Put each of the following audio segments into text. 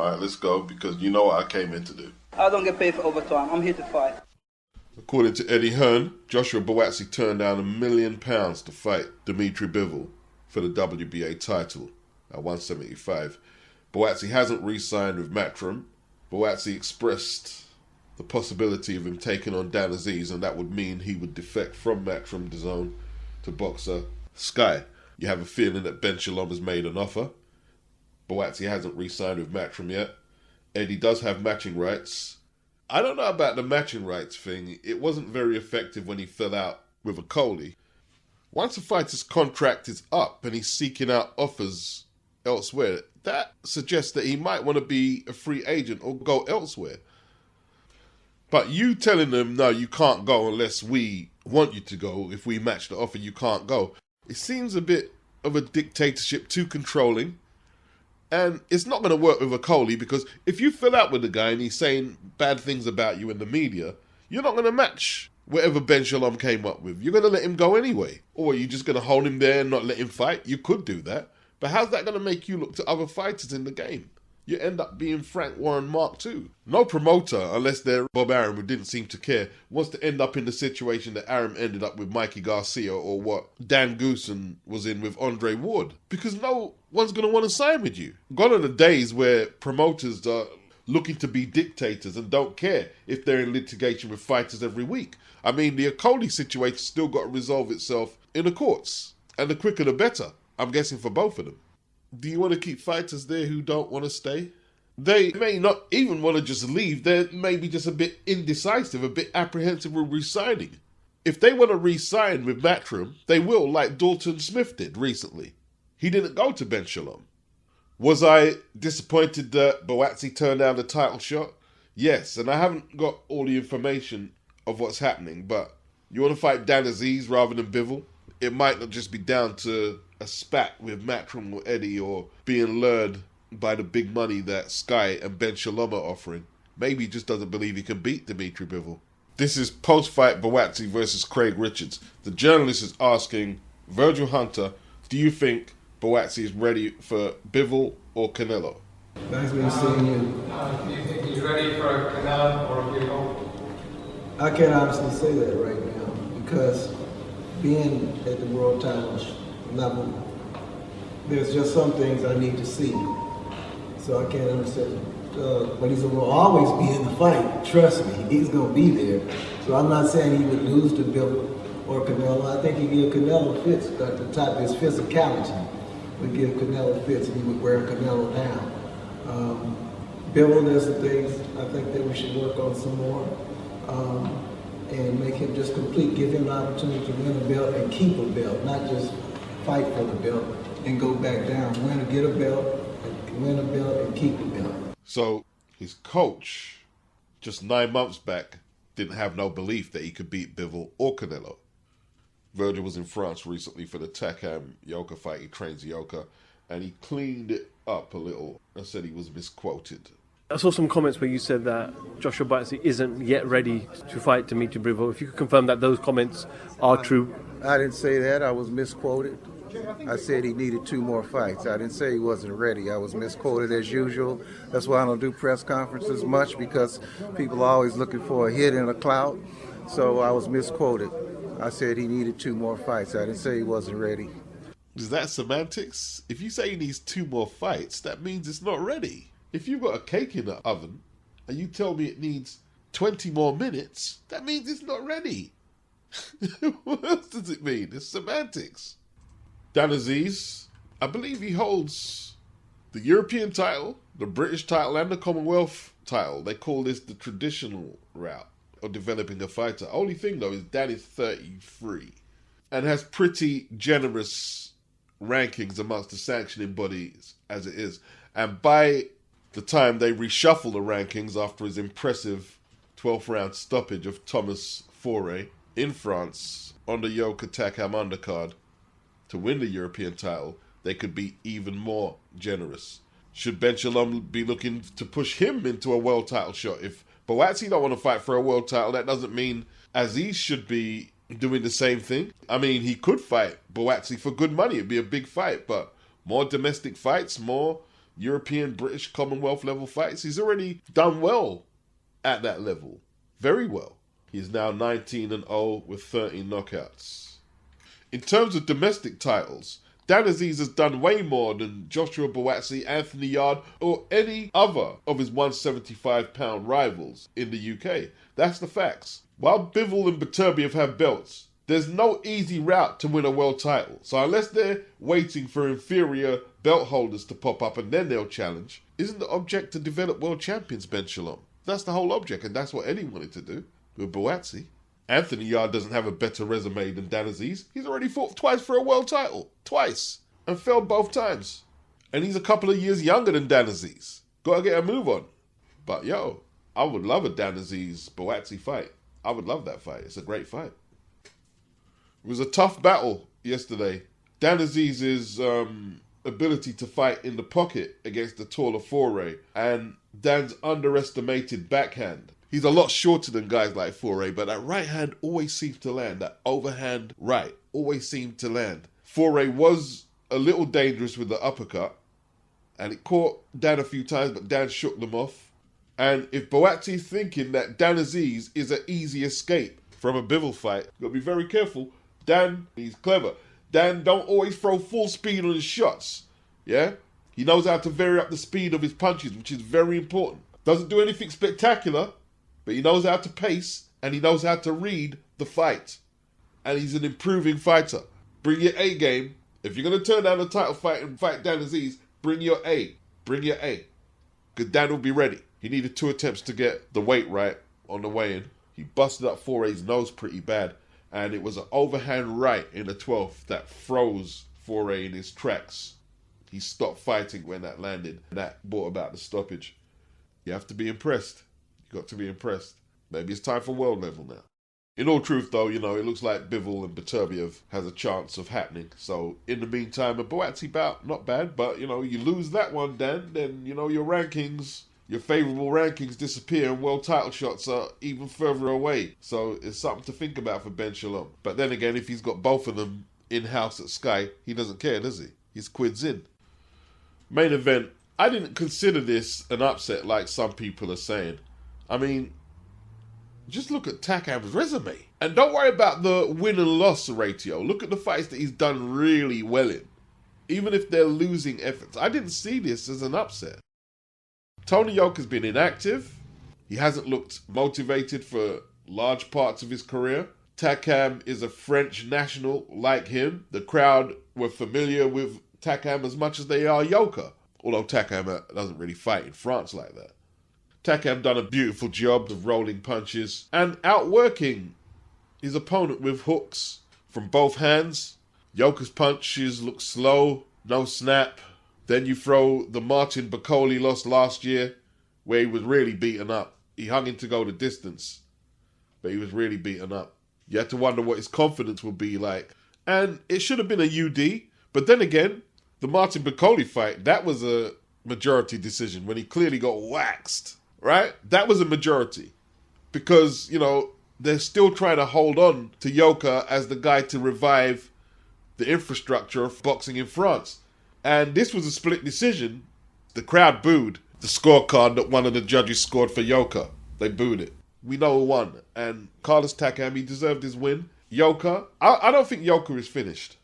Alright, let's go, because you know what I came in to do. I don't get paid for overtime. I'm here to fight. According to Eddie Hearn, Joshua Buatsi turned down £1 million to fight Dimitri Bivol for the WBA title at 175. Buatsi hasn't re-signed with Matchroom. Buatsi expressed the possibility of him taking on AZEEZ, and that would mean he would defect from Matchroom DAZN to boxer Sky. You have a feeling that Ben Shalom has made an offer. Buatsi hasn't re-signed with Matchroom yet. Eddie does have matching rights. I don't know about the matching rights thing. It wasn't very effective when he fell out with a Coley. Once a fighter's contract is up and he's seeking out offers elsewhere, that suggests that he might want to be a free agent or go elsewhere. But you telling them, no, you can't go unless we want you to go. If we match the offer, you can't go. It seems a bit of a dictatorship, too controlling. And it's not going to work with a Coley, because if you fill out with the guy and he's saying bad things about you in the media, you're not going to match whatever Ben Shalom came up with. You're going to let him go anyway. Or are you just going to hold him there and not let him fight? You could do that. But how's that going to make you look to other fighters in the game? You end up being Frank Warren Mark II. No promoter, unless they're Bob Arum, who didn't seem to care, wants to end up in the situation that Arum ended up with Mikey Garcia, or what Dan Goosen was in with Andre Ward. Because no one's going to want to sign with you. Gone are the days where promoters are looking to be dictators and don't care if they're in litigation with fighters every week. I mean, the Coley situation still got to resolve itself in the courts. And the quicker the better, I'm guessing, for both of them. Do you want to keep fighters there who don't want to stay? They may not even want to just leave. They're maybe just a bit indecisive, a bit apprehensive with re-signing. If they want to re-sign with Matchroom, they will, like Dalton Smith did recently. He didn't go to Ben Shalom. Was I disappointed that Buatsi turned down the title shot? Yes, and I haven't got all the information of what's happening, but you want to fight AZEEZ rather than Bivol? It might not just be down to a spat with Matchroom or Eddie, or being lured by the big money that Sky and Ben Shalom are offering. Maybe he just doesn't believe he can beat Dimitri Bivol. This is post-fight Buatsi versus Craig Richards. The journalist is asking Virgil Hunter, do you think Buatsi is ready for Bivol or Canelo? Nice to see you. Do you think he's ready for a Canelo or a Bivol? I can't honestly say that right now, because being at the world title level, there's just some things I need to see. So I can't understand. But he's going to always be in the fight. Trust me, he's going to be there. So I'm not saying he would lose to Bivol or Canelo. I think he give Canelo fits at the top. His physicality would give Canelo fits, and he would wear Canelo down. Bivol, there's the things I think that we should work on some more. And make him just complete, give him the opportunity to win a belt and keep a belt, not just fight for the belt and go back down. Get a belt, win a belt, and keep the belt. So his coach, just 9 months back, didn't have no belief that he could beat Bivol or Canelo. Virgil was in France recently for the Takam Yoka fight. He trains Yoka, and he cleaned it up a little and said he was misquoted. I saw some comments where you said that Joshua Buatsi isn't yet ready to fight Dimitri Bivol. If you could confirm that those comments are true. I didn't say that. I was misquoted. I said he needed 2 more fights. I didn't say he wasn't ready. I was misquoted as usual. That's why I don't do press conferences much, because people are always looking for a hit in a clout. So I was misquoted. I said he needed 2 more fights. I didn't say he wasn't ready. Is that semantics? If you say he needs 2 more fights, that means it's not ready. If you've got a cake in the oven and you tell me it needs 20 more minutes, that means it's not ready. What else does it mean? It's semantics. AZEEZ, I believe he holds the European title, the British title, and the Commonwealth title. They call this the traditional route of developing a fighter. Only thing though is Dan is 33 and has pretty generous rankings amongst the sanctioning bodies as it is. And by the time they reshuffle the rankings after his impressive 12th round stoppage of Thomas Foray in France on the Yoka Takam undercard to win the European title, they could be even more generous. Should Ben Shalom be looking to push him into a world title shot? If Buatsi don't want to fight for a world title, that doesn't mean AZEEZ should be doing the same thing. I mean, he could fight Buatsi for good money. It'd be a big fight, but more domestic fights, more European, British, Commonwealth level fights. He's already done well at that level. Very well. He's now 19-0 with 13 knockouts. In terms of domestic titles, Dan Azeez has done way more than Joshua Buatsi, Anthony Yarde, or any other of his 175-pound rivals in the UK. That's the facts. While Bivol and Beterbiev have belts, there's no easy route to win a world title. So unless they're waiting for inferior belt holders to pop up and then they'll challenge, isn't the object to develop world champions, Ben Shalom? That's the whole object, and that's what Eddie wanted to do with Buatsi. Anthony Yarde doesn't have a better resume than Dan Azeez. He's already fought twice for a world title. Twice. And failed both times. And he's a couple of years younger than Dan Azeez. Gotta get a move on. But yo, I would love a Dan Azeez-Buatsi fight. I would love that fight. It's a great fight. It was a tough battle yesterday. Dan Azeez's ability to fight in the pocket against the taller Forey and Dan's underestimated backhand. He's a lot shorter than guys like Forey, but that right hand always seems to land. That overhand right always seemed to land. Forey was a little dangerous with the uppercut, and it caught Dan a few times, but Dan shook them off. And if Buatsi's thinking that Dan Azeez is an easy escape from a Bivol fight, you've got to be very careful. Dan, he's clever. Dan don't always throw full speed on his shots. Yeah? He knows how to vary up the speed of his punches, which is very important. Doesn't do anything spectacular, but he knows how to pace and he knows how to read the fight. And he's an improving fighter. Bring your A game. If you're going to turn down the title fight and fight Dan Azeez, bring your A. Bring your A. Because Dan will be ready. He needed 2 attempts to get the weight right on the weigh-in. He busted up Forey's nose pretty bad. And it was an overhand right in the 12th that froze Forey in his tracks. He stopped fighting when that landed. That brought about the stoppage. You have to be impressed. You got to be impressed. Maybe it's time for world level now. In all truth, though, you know, it looks like Bivol and Beterbiev has a chance of happening. So, in the meantime, a Buatsi bout, not bad. But, you know, you lose that one, Dan, then, you know, your rankings, your favourable rankings disappear and world title shots are even further away. So, it's something to think about for Ben Shalom. But then again, if he's got both of them in-house at Sky, he doesn't care, does he? He's quids in. Main event. I didn't consider this an upset like some people are saying. I mean, just look at Takam's resume. And don't worry about the win and loss ratio. Look at the fights that he's done really well in. Even if they're losing efforts. I didn't see this as an upset. Tony Yoka's been inactive. He hasn't looked motivated for large parts of his career. Takam is a French national like him. The crowd were familiar with Takam as much as they are Yoka. Although Takam doesn't really fight in France like that. Takam done a beautiful job of rolling punches and outworking his opponent with hooks from both hands. Yoka's punches look slow, no snap. Then you throw the Martin Bakole loss last year where he was really beaten up. He hung in to go the distance, but he was really beaten up. You had to wonder what his confidence would be like. And it should have been a UD, but then again, the Martin Bakole fight, that was a majority decision when he clearly got waxed, right? That was a majority because, you know, they're still trying to hold on to Yoka as the guy to revive the infrastructure of boxing in France. And this was a split decision. The crowd booed the scorecard that one of the judges scored for Yoka. They booed it. We know who won. And Carlos Takam, he deserved his win. Yoka, I don't think Yoka is finished.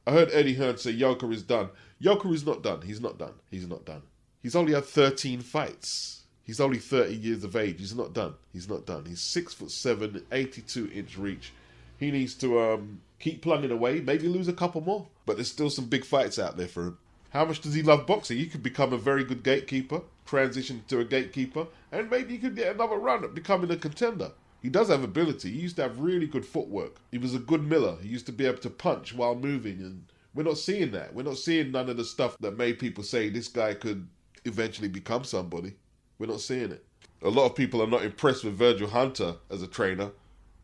I heard Eddie Hearn say Yoka is done. Yoka is not done. He's not done. He's not done. He's only had 13 fights. He's only 30 years of age. He's not done. He's not done. He's 6'7", 82-inch reach. He needs to keep plugging away, maybe lose a couple more. But there's still some big fights out there for him. How much does he love boxing? He could become a very good gatekeeper, transition to a gatekeeper, and maybe he could get another run at becoming a contender. He does have ability. He used to have really good footwork. He was a good miller. He used to be able to punch while moving, and we're not seeing that. We're not seeing none of the stuff that made people say this guy could eventually become somebody. We're not seeing it. A lot of people are not impressed with Virgil Hunter as a trainer.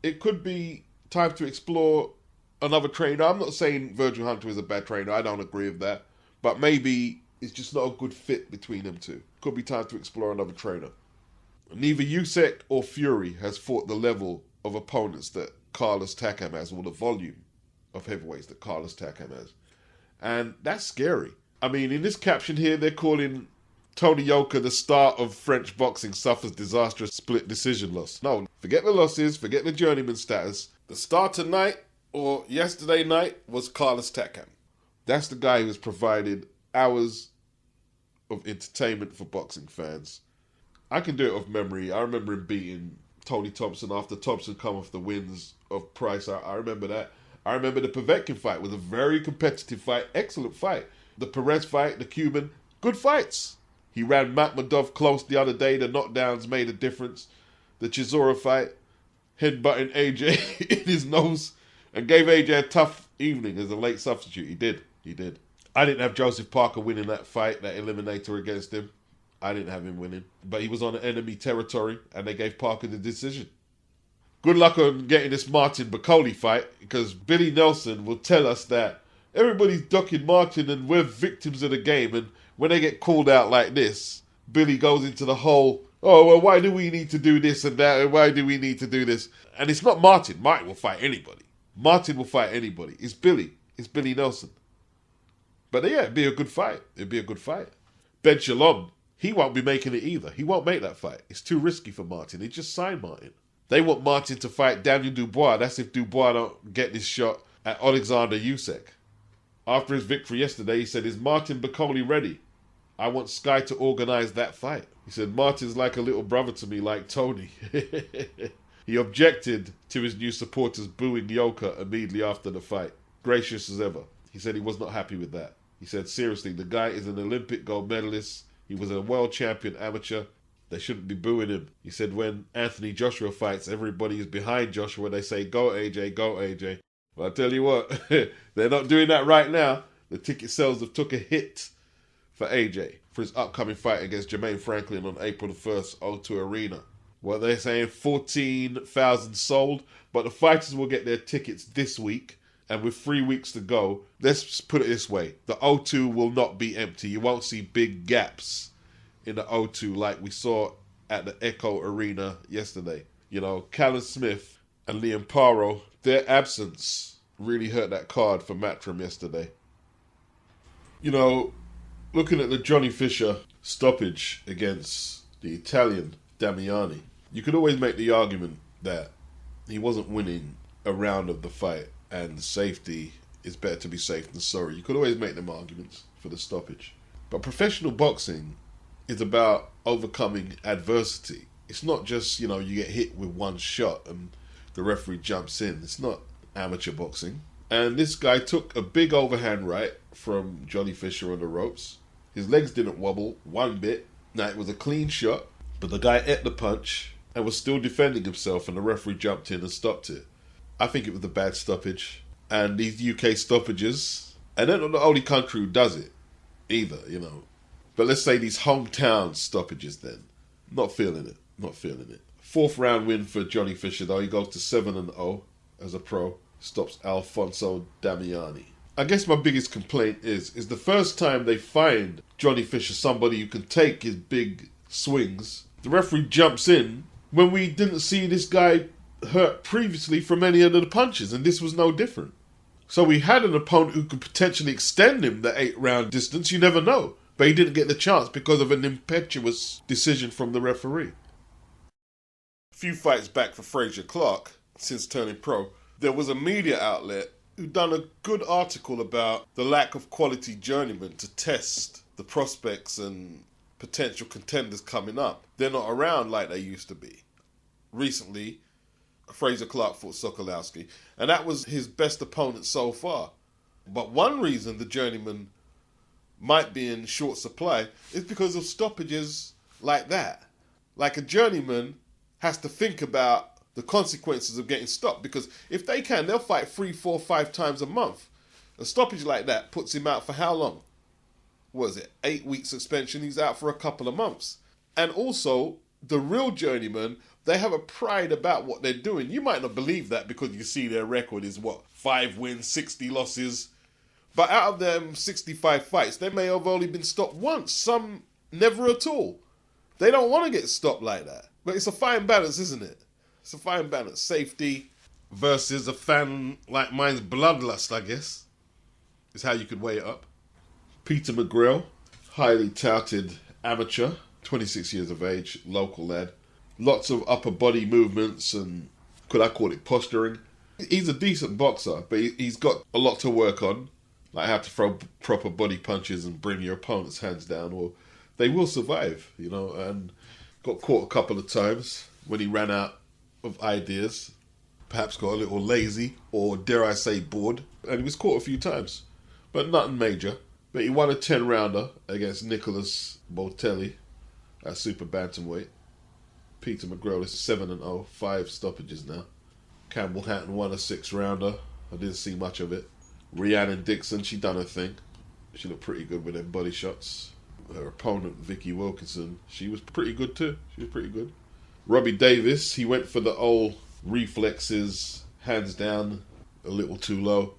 It could be time to explore another trainer. I'm not saying Virgil Hunter is a bad trainer. I don't agree with that. But maybe it's just not a good fit between them two. Could be time to explore another trainer. Neither Usyk or Fury has fought the level of opponents that Carlos Takam has, or the volume of heavyweights that Carlos Takam has. And that's scary. I mean, in this caption here, they're calling Tony Yoka, the star of French boxing, suffers disastrous split decision loss. No, forget the losses, forget the journeyman status. The star tonight or yesterday night was Carlos Takam. That's the guy who's provided hours of entertainment for boxing fans. I can do it off memory. I remember him beating Tony Thompson after Thompson come off the wins of Price. I remember that. I remember the Povetkin fight was a very competitive fight, excellent fight. The Perez fight, the Cuban, good fights. He ran Makhmudov close the other day. The knockdowns made a difference. The Chisora fight, headbutting AJ in his nose and gave AJ a tough evening as a late substitute. He did. I didn't have Joseph Parker winning that fight, that eliminator against him. I didn't have him winning. But he was on enemy territory and they gave Parker the decision. Good luck on getting this Martin Bacoli fight, because Billy Nelson will tell us that everybody's ducking Martin and we're victims of the game, and when they get called out like this, Billy goes into the whole, oh, well, why do we need to do this and that, and why do we need to do this? And it's not Martin. Martin will fight anybody. It's Billy. It's Billy Nelson. But yeah, it'd be a good fight. Ben Shalom, he won't be making it either. He won't make that fight. It's too risky for Martin. He just signed Martin. They want Martin to fight Daniel Dubois. That's if Dubois don't get this shot at Alexander Usyk. After his victory yesterday, he said, is Martin Bacoli ready? I want Sky to organise that fight. He said, Martin's like a little brother to me, like Tony. He objected to his new supporters booing Yoka immediately after the fight. Gracious as ever. He said he was not happy with that. He said, seriously, the guy is an Olympic gold medalist. He was a world champion amateur. They shouldn't be booing him. He said when Anthony Joshua fights, everybody is behind Joshua. They say, go AJ, go AJ. Well, I tell you what, they're not doing that right now. The ticket sales have took a hit for AJ for his upcoming fight against Jermaine Franklin on April the 1st, O2 Arena. Well, they're saying 14,000 sold, but the fighters will get their tickets this week. And with 3 weeks to go, let's put it this way. The O2 will not be empty. You won't see big gaps in the O2 like we saw at the Echo Arena yesterday. You know, Callum Smith and Liam Paro, their absence really hurt that card for Matchroom yesterday. You know, looking at the Johnny Fisher stoppage against the Italian Damiani, you could always make the argument that he wasn't winning a round of the fight and safety is better to be safe than sorry. You could always make them arguments for the stoppage. But professional boxing is about overcoming adversity. It's not just, you get hit with one shot and the referee jumps in. It's not amateur boxing. And this guy took a big overhand right from Johnny Fisher on the ropes. His legs didn't wobble one bit. Now, it was a clean shot, but the guy ate the punch and was still defending himself, and the referee jumped in and stopped it. I think it was a bad stoppage. And these UK stoppages, and they're not the only country who does it either, But let's say these hometown stoppages then. Not feeling it. 4th round win for Johnny Fisher though. He goes to 7-0 as a pro. Stops Alfonso Damiani. I guess my biggest complaint is the first time they find Johnny Fisher somebody who can take his big swings, the referee jumps in when we didn't see this guy hurt previously from any of the punches, and this was no different. So we had an opponent who could potentially extend him the 8-round distance, you never know. But he didn't get the chance because of an impetuous decision from the referee. A few fights back for Frazier Clark, since turning pro, there was a media outlet who done a good article about the lack of quality journeymen to test the prospects and potential contenders coming up. They're not around like they used to be. Recently, Frazier Clark fought Sokolowski, and that was his best opponent so far. But one reason the journeyman might be in short supply is because of stoppages like that. Like, a journeyman has to think about the consequences of getting stopped, because if they can, they'll fight 3, 4, 5 times a month. A stoppage like that puts him out for how long? What is it, 8-week suspension? He's out for a couple of months. And also, the real journeyman, they have a pride about what they're doing. You might not believe that because you see their record is 5 wins, 60 losses. But out of them 65 fights, they may have only been stopped once. Some never at all. They don't want to get stopped like that. But it's a fine balance, isn't it? It's a fine balance. Safety versus a fan like mine's bloodlust, I guess, is how you could weigh it up. Peter McGrail, highly touted amateur, 26 years of age, local lad. Lots of upper body movements and, could I call it, posturing. He's a decent boxer, but he's got a lot to work on. Like how to throw proper body punches and bring your opponent's hands down, or they will survive, you know. And got caught a couple of times when he ran out of ideas. Perhaps got a little lazy, or dare I say bored. And he was caught a few times, but nothing major. But he won a 10-rounder against Nicholas Botelli at super bantamweight. Peter McGrail is 7-0, 5 stoppages now. Campbell Hatton won a 6-rounder. I didn't see much of it. Rhiannon Dixon, she done her thing. She looked pretty good with them body shots. Her opponent, Vicky Wilkinson, she was pretty good too. She was pretty good. Robbie Davis, he went for the old reflexes, hands down, a little too low.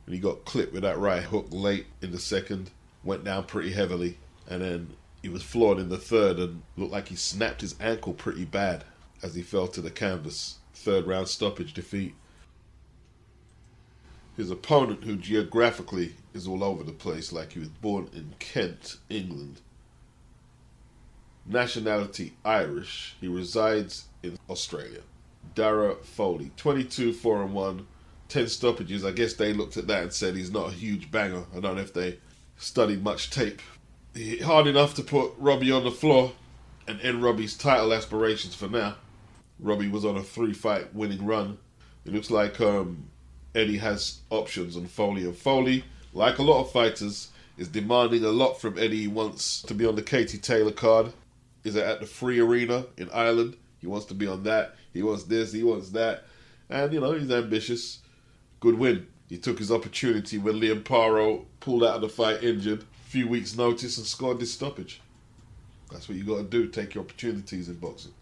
And he got clipped with that right hook late in the second. Went down pretty heavily. And then he was floored in the third and looked like he snapped his ankle pretty bad as he fell to the canvas. 3rd round stoppage defeat. His opponent, who geographically is all over the place, like he was born in Kent, England. Nationality Irish. He resides in Australia. DARRAGH FOLEY, 22-4-1, 10 stoppages. I guess they looked at that and said he's not a huge banger. I don't know if they studied much tape. Hard enough to put Robbie on the floor and end Robbie's title aspirations for now. Robbie was on a 3-fight winning run. It looks like Eddie has options on Foley. And Foley, like a lot of fighters, is demanding a lot from Eddie. He wants to be on the Katie Taylor card. Is it at the Free Arena in Ireland? He wants to be on that. He wants this, he wants that. And, you know, he's ambitious. Good win. He took his opportunity when Liam Paro pulled out of the fight injured. A few weeks' notice and scored this stoppage. That's what you got to do. Take your opportunities in boxing.